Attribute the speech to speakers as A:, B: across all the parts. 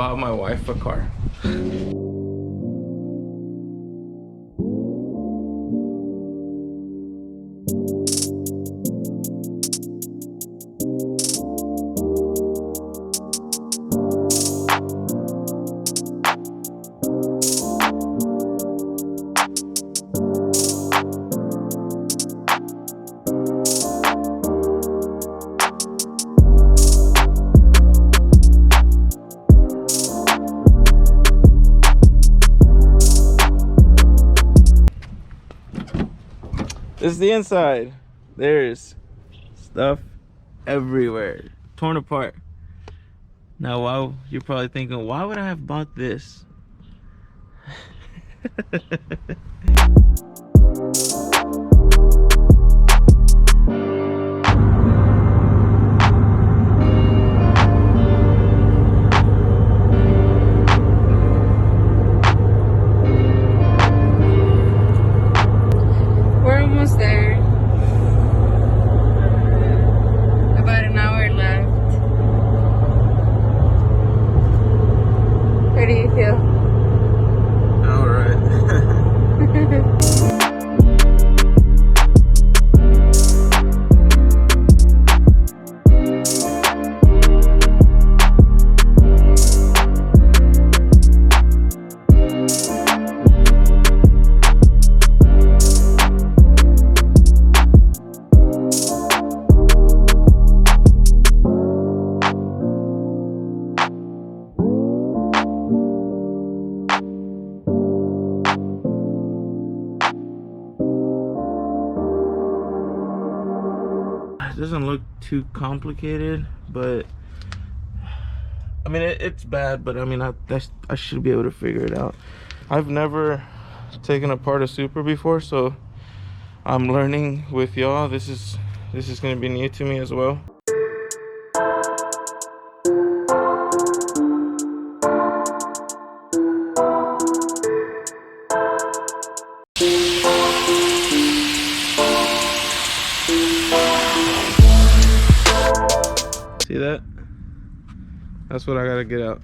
A: bought my wife a car. This is the inside. There's stuff everywhere, torn apart. Now, while you're probably thinking, why would I have bought this?
B: We're almost there. About an hour left. How do you feel?
A: All right. It doesn't look too complicated, but I mean it's bad, but I mean I should be able to figure it out. I've never taken apart a Supra before, so I'm learning with y'all. This is going to be new to me as well. See that? That's what I gotta get out.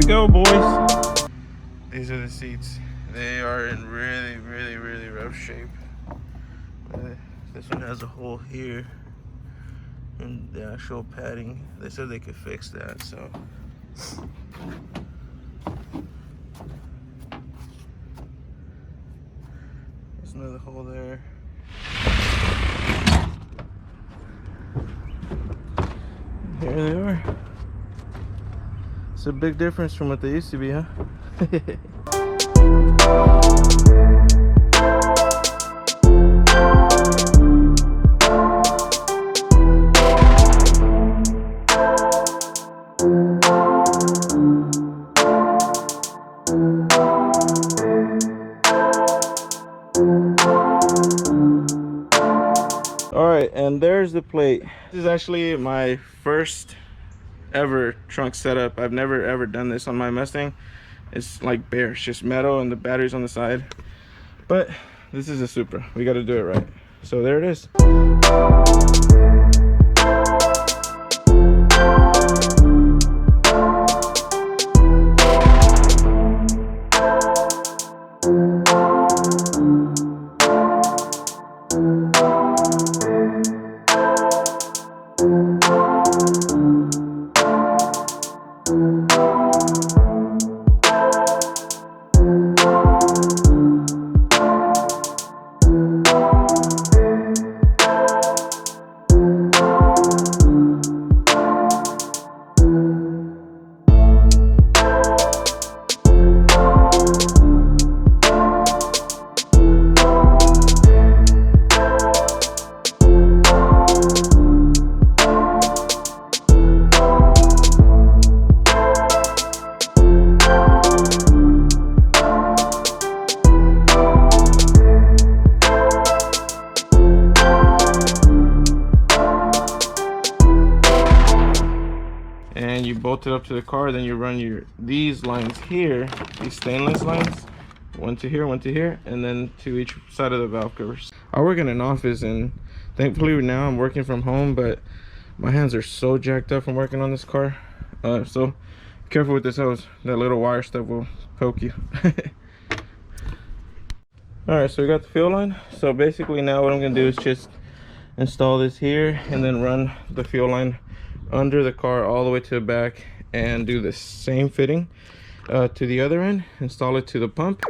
A: Go, boys. These are the seats. They are in really rough shape. This one has a hole here and the actual padding. They said they could fix that, so there's another hole there. Here they are. It's a big difference from what they used to be, huh? All right, and there's the plate. This is actually my first ever trunk setup. I've never ever done this on my Mustang. It's like bare, it's just metal and the batteries on the side. But this is a Supra. We got to do it right. So there it is. and you bolt it up to the car. Then you run these lines here, these stainless lines, one to here, and then to each side of the valve covers. I work in an office, and thankfully now I'm working from home, but my hands are so jacked up from working on this car. So careful with this hose. That little wire stuff will poke you. All right, so we got the fuel line. So basically now what I'm gonna do is just install this here and then run the fuel line under the car all the way to the back and do the same fitting to the other end, install it to the pump.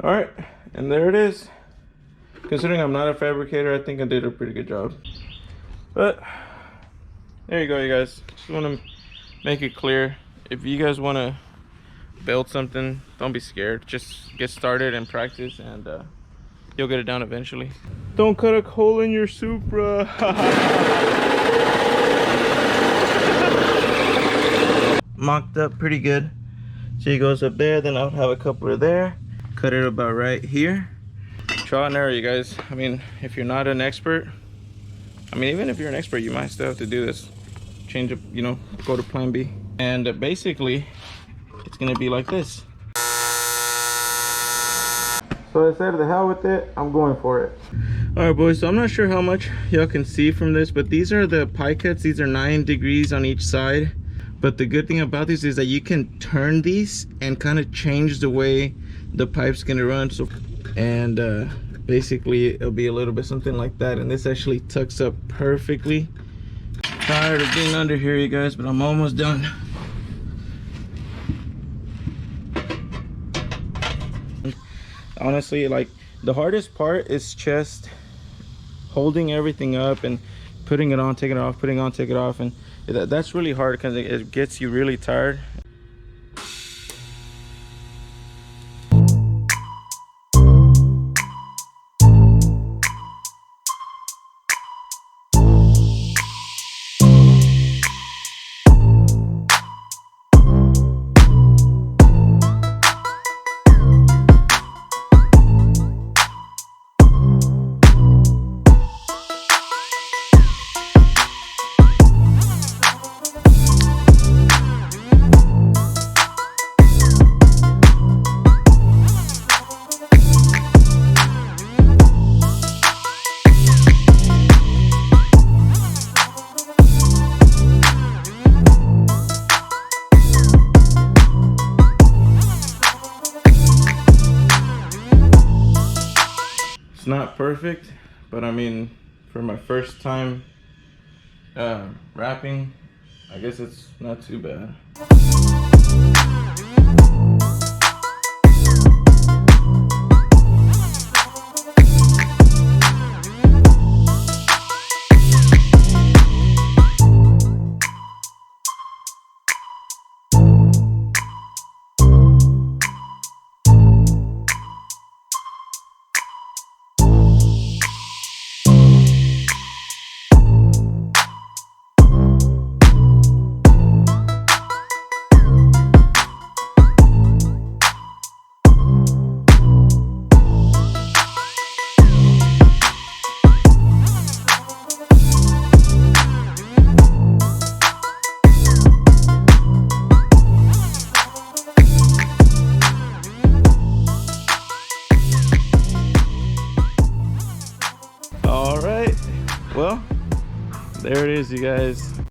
A: All right, and there it is. Considering I'm not a fabricator, I think I did a pretty good job. But there you go, you guys. Just want to make it clear, if you guys want to build something, don't be scared. Just get started and practice, and you'll get it down eventually. Don't cut a hole in your Supra. Mocked up pretty good. So he goes up there, then I'll have a coupler there. Cut it about right here. Trial and error, you guys. I mean, if you're not an expert, I mean, even if you're an expert, you might still have to do this. Change up, you know, go to plan B. And basically, it's gonna be like this. So I said, the hell with it, I'm going for it. All right, boys, so I'm not sure how much y'all can see from this, but these are the pie cuts. These are 9 degrees on each side. But the good thing about this is that you can turn these and kind of change the way the pipe's gonna run. So, and basically it'll be a little bit something like that, and this actually tucks up perfectly. Tired of being under here, you guys, but I'm almost done. Honestly, like, the hardest part is just holding everything up and putting it on, taking it off, putting it on, take it off, and that's really hard because it gets you really tired. Not perfect, but I mean, for my first time wrapping, I guess it's not too bad. Well, there it is, you guys.